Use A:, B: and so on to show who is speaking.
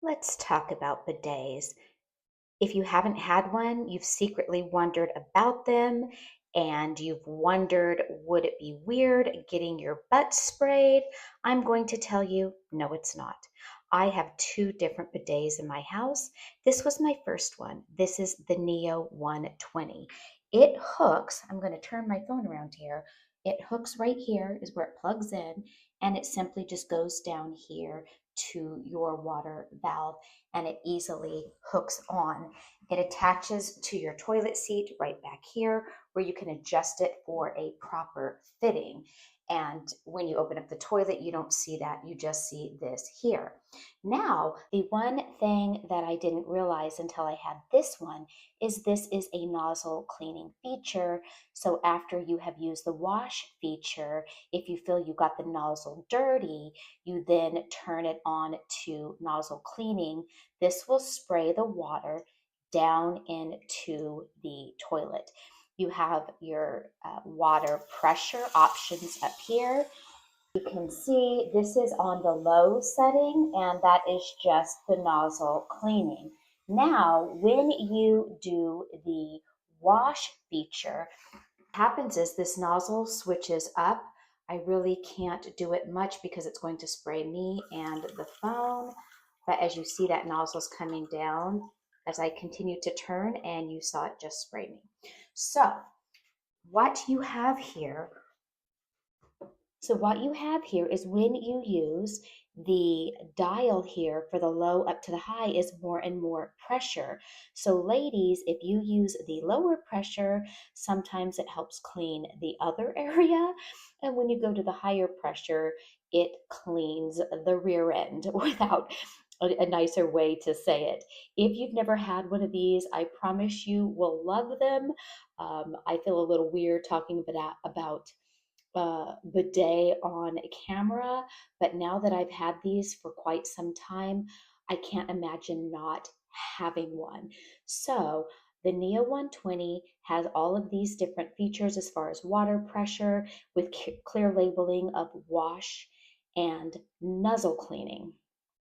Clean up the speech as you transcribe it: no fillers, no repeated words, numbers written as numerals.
A: Let's talk about bidets. If you haven't had one, you've secretly wondered about them and you've wondered, would it be weird getting your butt sprayed? I'm going to tell you, no, it's not. I have two different bidets in my house. This was my first one. This is the Neo 120. It hooks, I'm going to turn my phone around here. It hooks right here, is where it plugs in, and it simply just goes down here to your water valve and it easily hooks on. It attaches to your toilet seat right back here where you can adjust it for a proper fitting. And when you open up the toilet, you don't see that. You just see this here. Now, the one thing that I didn't realize until I had this one is this is a nozzle cleaning feature. So after you have used the wash feature, if you feel you got the nozzle dirty, you then turn it on to nozzle cleaning. This will spray the water down into the toilet. You have your water pressure options up here. You can see this is on the low setting, and that is just the nozzle cleaning. Now, when you do the wash feature, what happens is this nozzle switches up. I really can't do it much because it's going to spray me and the phone. But as you see, that nozzle's coming down as I continue to turn, and you saw it just spray me. So what you have here what you have here is when you use the dial here for the low up to the high is more and more pressure. So ladies, if you use the lower pressure, sometimes it helps clean the other area. And when you go to the higher pressure, it cleans the rear end without a nicer way to say it. If you've never had one of these, I promise you will love them. I feel a little weird talking about bidet on camera, but now that I've had these for quite some time, I can't imagine not having one. So the Neo 120 has all of these different features as far as water pressure with clear labeling of wash and nozzle cleaning.